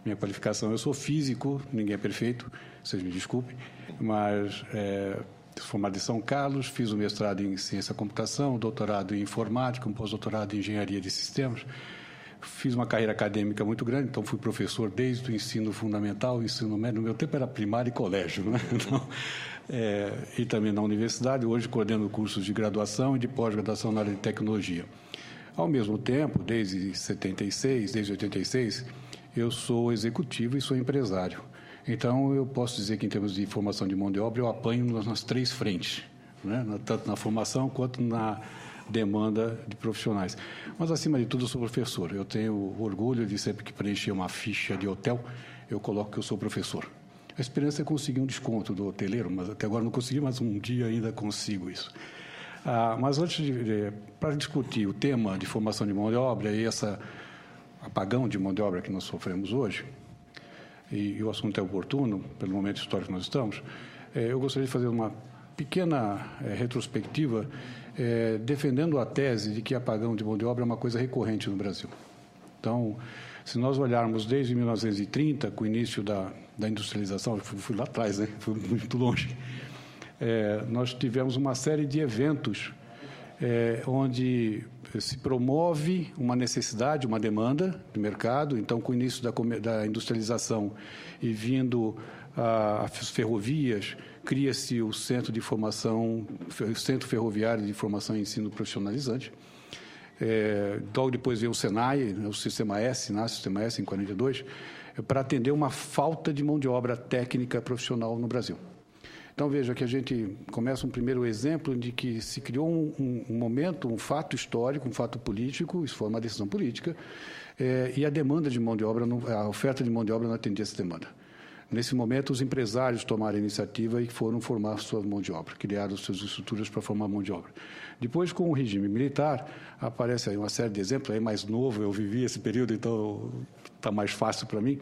Minha qualificação, eu sou físico, ninguém é perfeito, vocês me desculpem, mas formado em São Carlos, fiz o mestrado em ciência da computação, doutorado em informática, um pós-doutorado em engenharia de sistemas. Fiz uma carreira acadêmica muito grande, então fui professor desde o ensino fundamental, ensino médio. No meu tempo era primário e colégio, né? Então, e também na universidade. Hoje coordeno cursos de graduação e de pós-graduação na área de tecnologia. Ao mesmo tempo, desde 86, eu sou executivo e sou empresário. Então, eu posso dizer que, em termos de formação de mão de obra, eu apanho nas três frentes, né? Tanto na formação quanto na demanda de profissionais. Mas, acima de tudo, eu sou professor. Eu tenho orgulho de sempre que preencher uma ficha de hotel, eu coloco que eu sou professor. A esperança é conseguir um desconto do hoteleiro, mas até agora não consegui, mas um dia ainda consigo isso. Mas antes para discutir o tema de formação de mão de obra e esse apagão de mão de obra que nós sofremos hoje, e o assunto é oportuno, pelo momento histórico que nós estamos, eu gostaria de fazer uma pequena retrospectiva defendendo a tese de que apagão de mão de obra é uma coisa recorrente no Brasil. Então, se nós olharmos desde 1930, com o início da industrialização, eu fui lá atrás, né? Fui muito longe, nós tivemos uma série de eventos onde se promove uma necessidade, uma demanda de mercado. Então, com o início da industrialização e vindo as ferrovias, cria-se o Centro de Formação, Centro Ferroviário de Formação e Ensino Profissionalizante. Logo depois veio o SENAI, o Sistema S, nasce o Sistema S em 42, para atender uma falta de mão de obra técnica profissional no Brasil. Então, veja que a gente começa um primeiro exemplo de que se criou um momento, um fato histórico, um fato político, isso foi uma decisão política, e a demanda de mão de obra, a oferta de mão de obra não atendia essa demanda. Nesse momento, os empresários tomaram a iniciativa e foram formar sua mão de obra, criaram suas estruturas para formar mão de obra. Depois, com o regime militar, aparece aí uma série de exemplos, aí mais novo, eu vivi esse período, então está mais fácil para mim.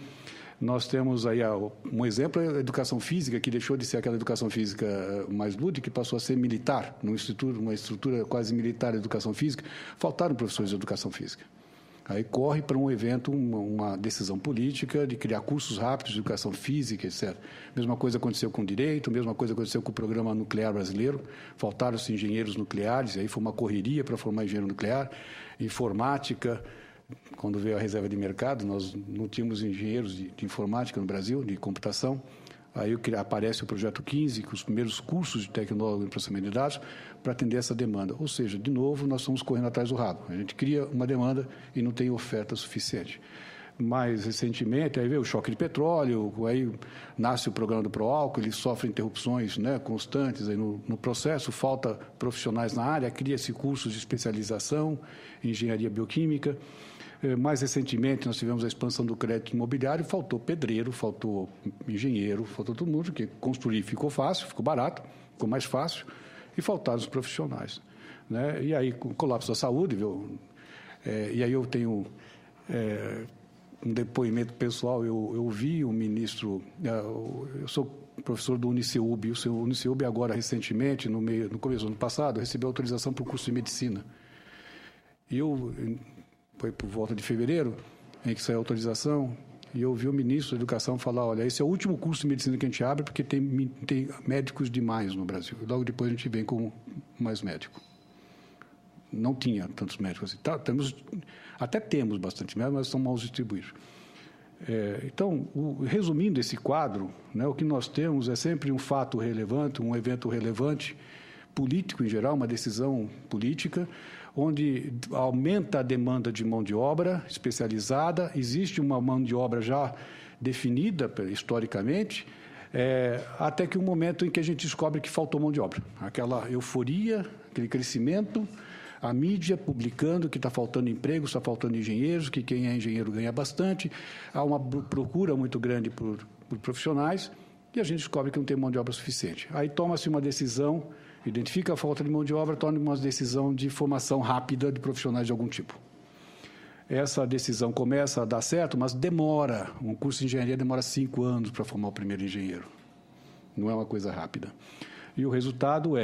Nós temos aí um exemplo, a educação física, que deixou de ser aquela educação física mais lúdica, que passou a ser militar, uma estrutura quase militar de educação física. Faltaram professores de educação física. Aí corre para um evento, uma decisão política de criar cursos rápidos de educação física, etc. Mesma coisa aconteceu com o direito, mesma coisa aconteceu com o programa nuclear brasileiro. Faltaram-se engenheiros nucleares, aí foi uma correria para formar engenheiro nuclear, informática. Quando veio a reserva de mercado, nós não tínhamos engenheiros de informática no Brasil, de computação. Aí aparece o Projeto 15, com os primeiros cursos de tecnólogo em processamento de dados, para atender essa demanda. Ou seja, de novo, nós estamos correndo atrás do rabo. A gente cria uma demanda e não tem oferta suficiente. Mais recentemente, aí veio o choque de petróleo, aí nasce o programa do Proálcool, ele sofre interrupções, né, constantes aí no processo, falta profissionais na área, cria-se cursos de especialização em engenharia bioquímica. Mais recentemente, nós tivemos a expansão do crédito imobiliário, faltou pedreiro, faltou engenheiro, faltou todo mundo, porque construir ficou fácil, ficou barato, ficou mais fácil, e faltaram os profissionais, né? E aí, com o colapso da saúde, viu? E aí eu tenho um depoimento pessoal, eu ouvi o ministro, eu sou professor do Uniceub, o Uniceub agora, recentemente, no começo do ano passado, recebeu autorização para o curso de medicina. E foi por volta de fevereiro, em que saiu a autorização, e eu ouvi o ministro da Educação falar, olha, esse é o último curso de medicina que a gente abre, porque tem médicos demais no Brasil. E logo depois a gente vem com mais médico. Não tinha tantos médicos assim. Até temos bastante médicos, mas são mal distribuídos. Então, resumindo esse quadro, né, o que nós temos é sempre um fato relevante, um evento relevante, político em geral, uma decisão política, onde aumenta a demanda de mão de obra especializada, existe uma mão de obra já definida historicamente, até que um momento em que a gente descobre que faltou mão de obra. Aquela euforia, aquele crescimento, a mídia publicando que está faltando emprego, está faltando engenheiros, que quem é engenheiro ganha bastante, há uma procura muito grande por profissionais, e a gente descobre que não tem mão de obra suficiente. Aí toma-se uma decisão, identifica a falta de mão de obra, toma uma decisão de formação rápida de profissionais de algum tipo. Essa decisão começa a dar certo, mas demora. Um curso de engenharia demora 5 anos para formar o primeiro engenheiro. Não é uma coisa rápida. E o resultado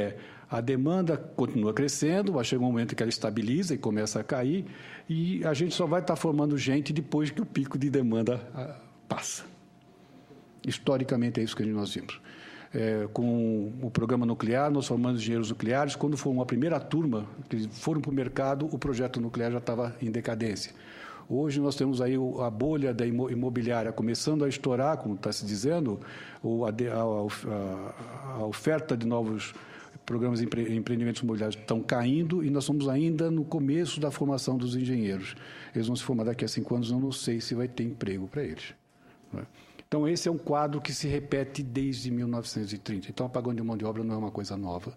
a demanda continua crescendo, vai chegar um momento que ela estabiliza e começa a cair, e a gente só vai estar formando gente depois que o pico de demanda passa. Historicamente, é isso que nós vimos. Com o programa nuclear, nós formamos engenheiros nucleares. Quando foi uma primeira turma que foram para o mercado, o projeto nuclear já estava em decadência. Hoje nós temos aí a bolha da imobiliária começando a estourar, como está se dizendo, a oferta de novos programas de empreendimentos imobiliários estão caindo e nós estamos ainda no começo da formação dos engenheiros. Eles vão se formar daqui a 5 anos, eu não sei se vai ter emprego para eles. Então, esse é um quadro que se repete desde 1930. Então, apagão de mão de obra não é uma coisa nova.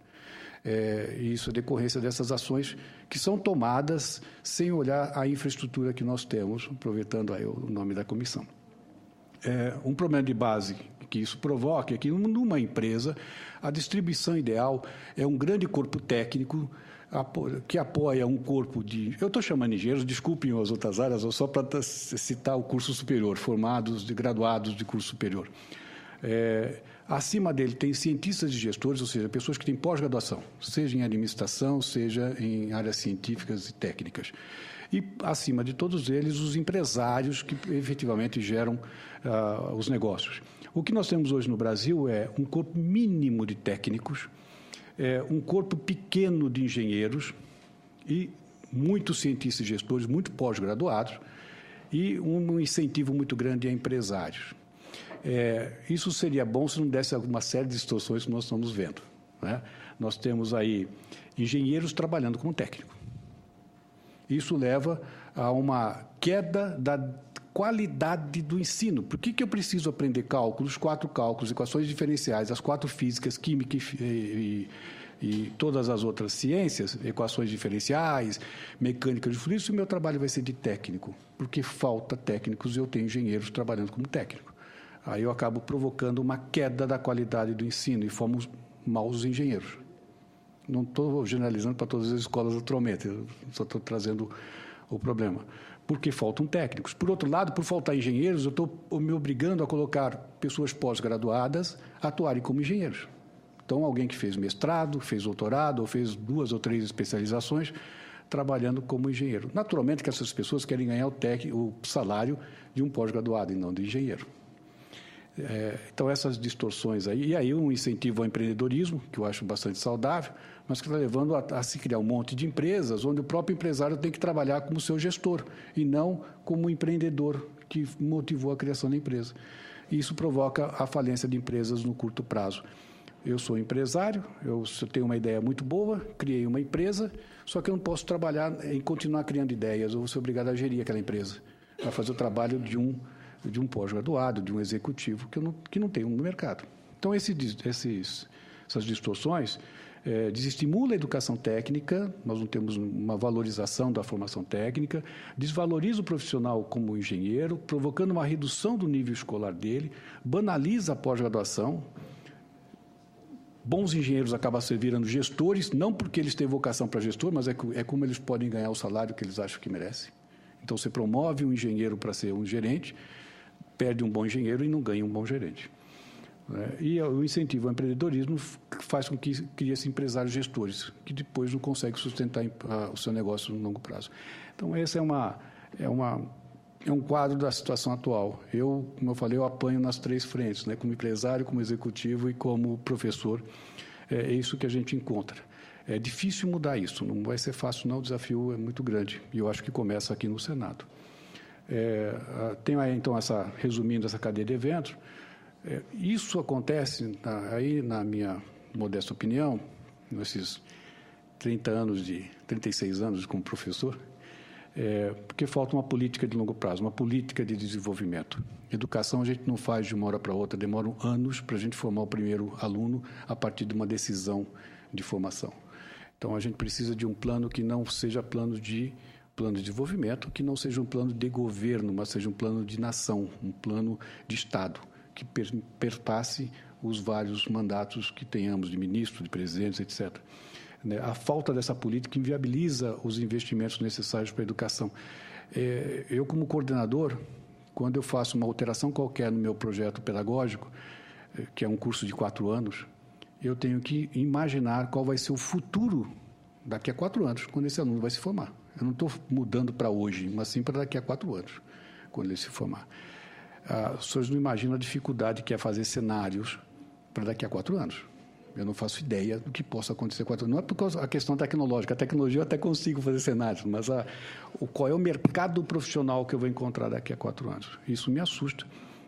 Isso é decorrência dessas ações que são tomadas sem olhar a infraestrutura que nós temos, aproveitando aí o nome da comissão. Um problema de base que isso provoca é que, numa empresa, a distribuição ideal é um grande corpo técnico que apoia um corpo de... Eu estou chamando engenheiros, desculpem as outras áreas, só para citar o curso superior, graduados de curso superior. Acima dele tem cientistas e gestores, ou seja, pessoas que têm pós-graduação, seja em administração, seja em áreas científicas e técnicas. E, acima de todos eles, os empresários que efetivamente geram os negócios. O que nós temos hoje no Brasil é um corpo mínimo de técnicos, um corpo pequeno de engenheiros e muitos cientistas e gestores, muito pós-graduados, e um incentivo muito grande a empresários. Isso seria bom se não desse alguma série de distorções que nós estamos vendo, né? Nós temos aí engenheiros trabalhando como técnico. Isso leva a uma queda da qualidade do ensino. Por que eu preciso aprender cálculos, 4 cálculos, equações diferenciais, as 4 físicas, química e todas as outras ciências, equações diferenciais, mecânica de fluidos, se o meu trabalho vai ser de técnico? Porque falta técnicos e eu tenho engenheiros trabalhando como técnico. Aí eu acabo provocando uma queda da qualidade do ensino e fomos maus engenheiros. Não estou generalizando para todas as escolas atualmente, eu só estou trazendo o problema. Porque faltam técnicos. Por outro lado, por faltar engenheiros, eu estou me obrigando a colocar pessoas pós-graduadas a atuarem como engenheiros. Então, alguém que fez mestrado, fez doutorado, ou fez 2 ou 3 especializações, trabalhando como engenheiro. Naturalmente que essas pessoas querem ganhar o salário de um pós-graduado e não de engenheiro. Então, essas distorções aí, e aí um incentivo ao empreendedorismo, que eu acho bastante saudável, mas que está levando a se criar um monte de empresas onde o próprio empresário tem que trabalhar como seu gestor e não como empreendedor que motivou a criação da empresa. E isso provoca a falência de empresas no curto prazo. Eu sou empresário, eu tenho uma ideia muito boa, criei uma empresa, só que eu não posso trabalhar em continuar criando ideias, eu vou ser obrigado a gerir aquela empresa, a fazer o trabalho de um pós-graduado, de um executivo, que não tem no mercado. Então, essas distorções desestimula a educação técnica, nós não temos uma valorização da formação técnica, desvaloriza o profissional como engenheiro, provocando uma redução do nível escolar dele, banaliza a pós-graduação. Bons engenheiros acabam se virando gestores, não porque eles têm vocação para gestor, mas é como eles podem ganhar o salário que eles acham que merecem. Então, você promove um engenheiro para ser um gerente, perde um bom engenheiro e não ganha um bom gerente. E o incentivo ao empreendedorismo faz com que crie-se empresários gestores, que depois não conseguem sustentar o seu negócio no longo prazo. Então, esse é um quadro da situação atual. Como eu falei, eu apanho nas 3 frentes, né? Como empresário, como executivo e como professor. É isso que a gente encontra. É difícil mudar isso, não vai ser fácil, não, o desafio é muito grande, e eu acho que começa aqui no Senado. Tenho aí, então, resumindo essa cadeia de eventos. Isso acontece, aí, na minha modesta opinião, nesses 36 anos como professor, porque falta uma política de longo prazo, uma política de desenvolvimento. Educação a gente não faz de uma hora para outra, demoram anos para a gente formar o primeiro aluno a partir de uma decisão de formação. Então, a gente precisa de um plano que não seja plano de desenvolvimento, que não seja um plano de governo, mas seja um plano de nação, um plano de Estado, que perpasse os vários mandatos que tenhamos de ministros, de presidentes, etc. A falta dessa política inviabiliza os investimentos necessários para a educação. Eu, como coordenador, quando eu faço uma alteração qualquer no meu projeto pedagógico, que é um curso de 4 anos, eu tenho que imaginar qual vai ser o futuro daqui a 4 anos, quando esse aluno vai se formar. Eu não estou mudando para hoje, mas sim para daqui a 4 anos, quando ele se formar. As pessoas não imaginam a dificuldade que é fazer cenários para daqui a 4 anos. Eu não faço ideia do que possa acontecer 4 anos. Não é por causa da questão tecnológica. A tecnologia eu até consigo fazer cenários, mas qual é o mercado profissional que eu vou encontrar daqui a 4 anos? Isso me assusta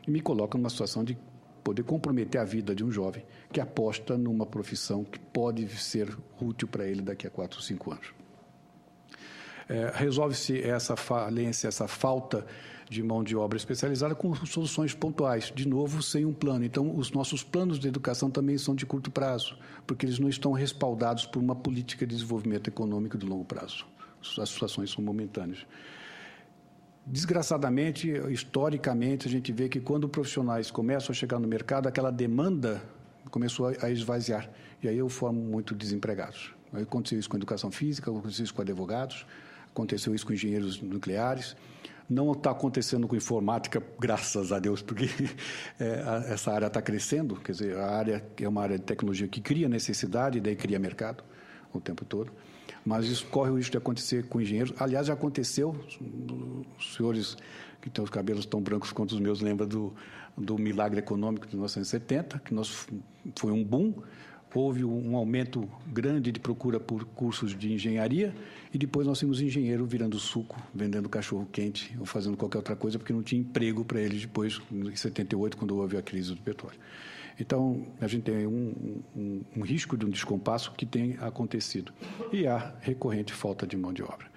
e me coloca numa situação de poder comprometer a vida de um jovem que aposta numa profissão que pode ser útil para ele daqui a 4 ou 5 anos. Resolve-se essa falência, essa falta de mão de obra especializada com soluções pontuais, de novo, sem um plano. Então, os nossos planos de educação também são de curto prazo, porque eles não estão respaldados por uma política de desenvolvimento econômico de longo prazo. As situações são momentâneas. Desgraçadamente, historicamente, a gente vê que quando profissionais começam a chegar no mercado, aquela demanda começou a esvaziar. E aí eu formo muitos desempregados. Aí aconteceu isso com a educação física, aconteceu isso com advogados, aconteceu isso com engenheiros nucleares. Não está acontecendo com informática, graças a Deus, porque essa área está crescendo. Quer dizer, a área é uma área de tecnologia que cria necessidade e daí cria mercado o tempo todo. Mas isso corre o risco de acontecer com engenheiros. Aliás, já aconteceu. Os senhores que têm os cabelos tão brancos quanto os meus lembram do milagre econômico de 1970, que foi um boom. Houve um aumento grande de procura por cursos de engenharia e depois nós tínhamos engenheiro virando suco, vendendo cachorro-quente ou fazendo qualquer outra coisa porque não tinha emprego para eles depois, em 78, quando houve a crise do petróleo. Então, a gente tem um risco de um descompasso que tem acontecido e há recorrente falta de mão de obra.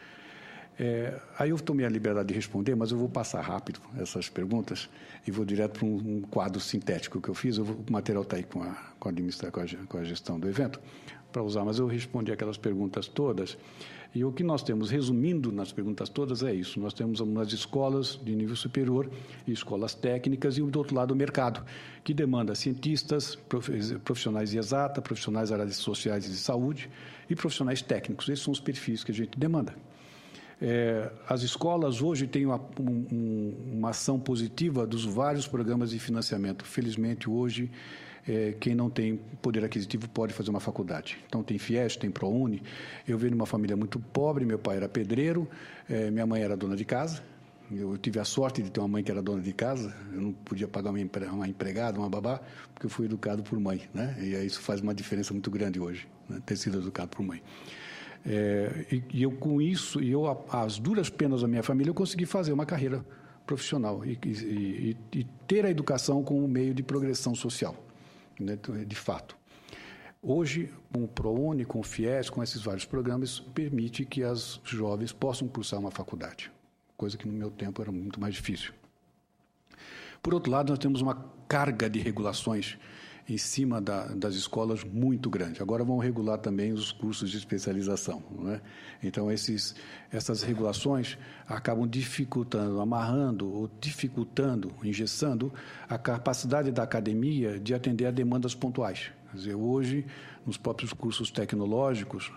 Aí eu tomei a liberdade de responder, mas eu vou passar rápido essas perguntas e vou direto para um quadro sintético que eu fiz. O material está aí com a gestão do evento para usar, mas eu respondi aquelas perguntas todas. E o que nós temos, resumindo nas perguntas todas, é isso. Nós temos umas escolas de nível superior, escolas técnicas e, do outro lado, o mercado, que demanda cientistas, profissionais de exata, profissionais da área de sociais e de saúde e profissionais técnicos. Esses são os perfis que a gente demanda. As escolas hoje têm uma ação positiva dos vários programas de financiamento. Felizmente, hoje, quem não tem poder aquisitivo pode fazer uma faculdade. Então, tem FIES, tem ProUni. Eu venho de uma família muito pobre, meu pai era pedreiro, minha mãe era dona de casa. Eu tive a sorte de ter uma mãe que era dona de casa. Eu não podia pagar uma empregada, uma babá, porque eu fui educado por mãe, né? E isso faz uma diferença muito grande hoje, né? Ter sido educado por mãe. E eu, com isso, às duras penas da minha família, eu consegui fazer uma carreira profissional e ter a educação como um meio de progressão social, né, de fato. Hoje, com o ProUni, com o FIES, com esses vários programas, permite que as jovens possam cursar uma faculdade, coisa que no meu tempo era muito mais difícil. Por outro lado, nós temos uma carga de regulações em cima das escolas muito grande. Agora vão regular também os cursos de especialização, não é? Então, essas regulações acabam dificultando, amarrando ou dificultando, engessando a capacidade da academia de atender a demandas pontuais. Quer dizer, hoje, nos próprios cursos tecnológicos,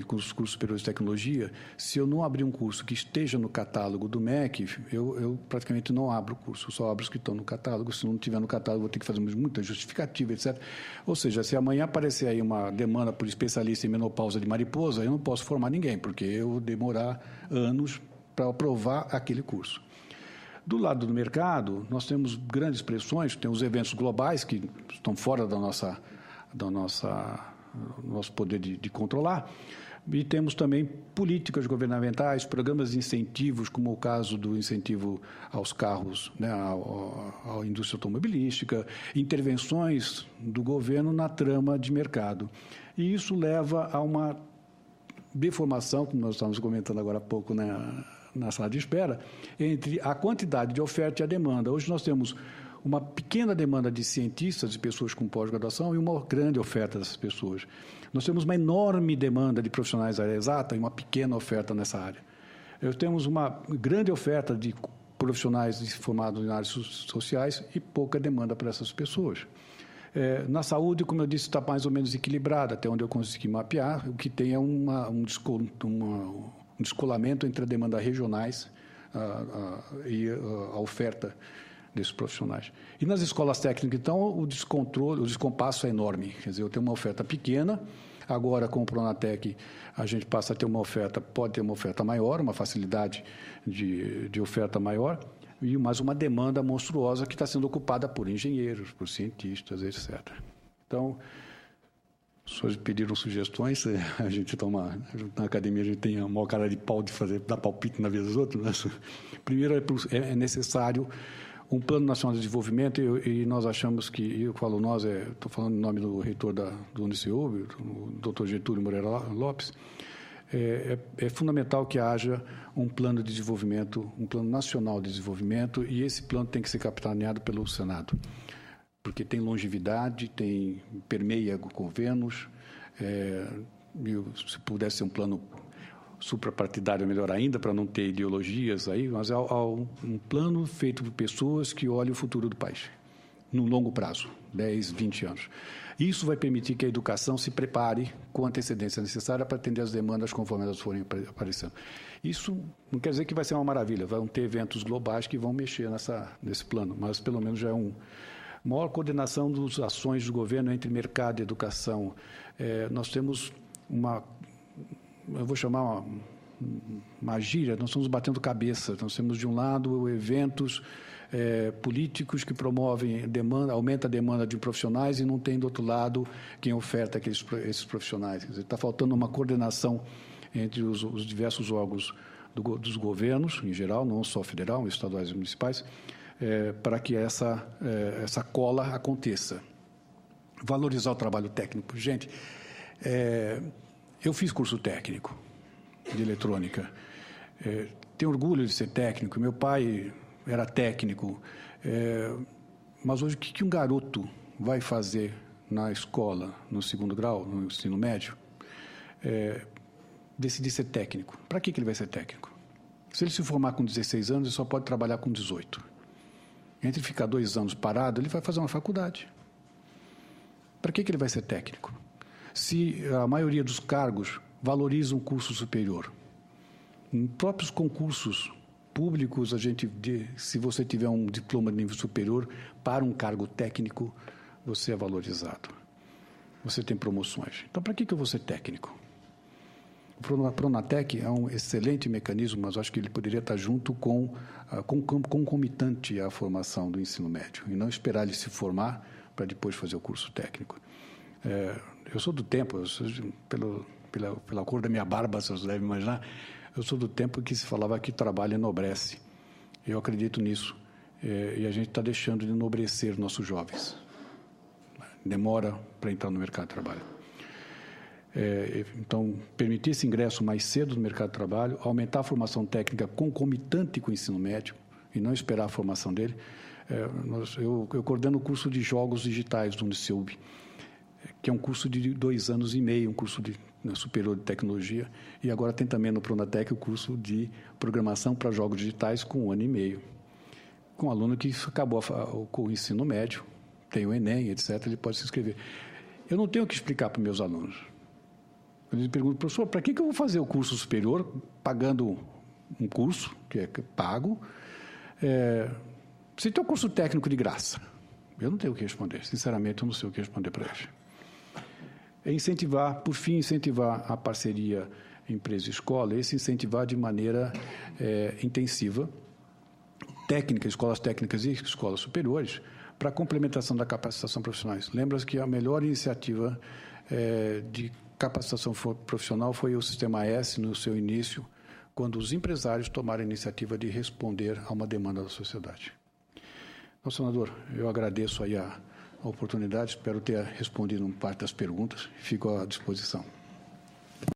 com os cursos superiores de tecnologia, se eu não abrir um curso que esteja no catálogo do MEC, eu praticamente não abro o curso, eu só abro os que estão no catálogo. Se não tiver no catálogo, vou ter que fazer muita justificativa, etc. Ou seja, se amanhã aparecer aí uma demanda por especialista em menopausa de mariposa, eu não posso formar ninguém, porque eu vou demorar anos para aprovar aquele curso. Do lado do mercado, nós temos grandes pressões, temos eventos globais que estão fora do nosso poder de controlar, e temos também políticas governamentais, programas de incentivos, como o caso do incentivo aos carros, né, à indústria automobilística, intervenções do governo na trama de mercado. E isso leva a uma deformação, como nós estávamos comentando agora há pouco na sala de espera, entre a quantidade de oferta e a demanda. Hoje nós temos uma pequena demanda de cientistas, de pessoas com pós-graduação, e uma grande oferta dessas pessoas. Nós temos uma enorme demanda de profissionais da área exata e uma pequena oferta nessa área. Temos uma grande oferta de profissionais formados em áreas sociais e pouca demanda para essas pessoas. Na saúde, como eu disse, está mais ou menos equilibrada, até onde eu consegui mapear. O que tem é um descolamento entre a demanda regionais e a oferta desses profissionais. E nas escolas técnicas, então, o descompasso é enorme. Quer dizer, eu tenho uma oferta pequena, agora com o Pronatec a gente passa a ter uma oferta, pode ter uma oferta maior, uma facilidade de oferta maior, e mais uma demanda monstruosa que está sendo ocupada por engenheiros, por cientistas, etc. Então, os senhores pediram sugestões, a gente toma, na academia a gente tem a maior cara de pau de dar palpite na vida dos outros, mas, primeiro é necessário um Plano Nacional de Desenvolvimento, e nós achamos que, eu falo nós, estou falando em nome do reitor do Uniceub, o Dr. Getúlio Moreira Lopes, é fundamental que haja um plano de desenvolvimento, um plano nacional de desenvolvimento, e esse plano tem que ser capitaneado pelo Senado, porque tem longevidade, permeia governos, se pudesse ser um plano suprapartidário, melhor ainda, para não ter ideologias aí, mas é um plano feito por pessoas que olham o futuro do país, no longo prazo, 10, 20 anos. Isso vai permitir que a educação se prepare com a antecedência necessária para atender as demandas conforme elas forem aparecendo. Isso não quer dizer que vai ser uma maravilha, vão ter eventos globais que vão mexer nesse plano, mas pelo menos já é maior coordenação das ações do governo entre mercado e educação. Nós temos eu vou chamar uma gíria, nós estamos batendo cabeça. Nós temos, de um lado, eventos políticos que promovem aumenta a demanda de profissionais, e não tem, do outro lado, quem oferta esses profissionais. Quer dizer, está faltando uma coordenação entre os diversos órgãos dos governos, em geral, não só federal, estaduais e municipais, para que essa cola aconteça. Valorizar o trabalho técnico. Gente, eu fiz curso técnico de eletrônica. Tenho orgulho de ser técnico. Meu pai era técnico. Mas hoje, o que um garoto vai fazer na escola, no segundo grau, no ensino médio? Decidir ser técnico. Para que ele vai ser técnico? Se ele se formar com 16 anos, ele só pode trabalhar com 18. Entre ficar 2 anos parado, ele vai fazer uma faculdade. Para que ele vai ser técnico? Se a maioria dos cargos valoriza um curso superior. Em próprios concursos públicos, se você tiver um diploma de nível superior, para um cargo técnico, você é valorizado. Você tem promoções. Então, para que eu vou ser técnico? O Pronatec é um excelente mecanismo, mas acho que ele poderia estar junto concomitante à formação do ensino médio, e não esperar ele se formar para depois fazer o curso técnico. Eu sou do tempo, pela cor da minha barba, vocês devem imaginar, eu sou do tempo que se falava que trabalho enobrece. Eu acredito nisso, e a gente está deixando de enobrecer nossos jovens. Demora para entrar no mercado de trabalho. Então, permitir esse ingresso mais cedo no mercado de trabalho, aumentar a formação técnica concomitante com o ensino médio, e não esperar a formação dele. Eu coordeno o curso de Jogos Digitais do Uniceub, que é um curso de 2 anos e meio, um curso superior de tecnologia, e agora tem também no Pronatec o curso de programação para jogos digitais com 1 ano e meio. Com um aluno que acabou com o ensino médio, tem o Enem, etc., ele pode se inscrever. Eu não tenho que explicar para os meus alunos. Eles me perguntam: professor, para que eu vou fazer o curso superior pagando um curso que é pago, se tem um curso técnico de graça? Eu não tenho o que responder. Sinceramente, eu não sei o que responder para eles. Por fim, incentivar a parceria empresa-escola, incentivar de maneira intensiva escolas técnicas e escolas superiores, para a complementação da capacitação profissionais. Lembra-se que a melhor iniciativa de capacitação profissional foi o Sistema S, no seu início, quando os empresários tomaram a iniciativa de responder a uma demanda da sociedade. Então, senador, eu agradeço aí a oportunidade, espero ter respondido parte das perguntas, fico à disposição.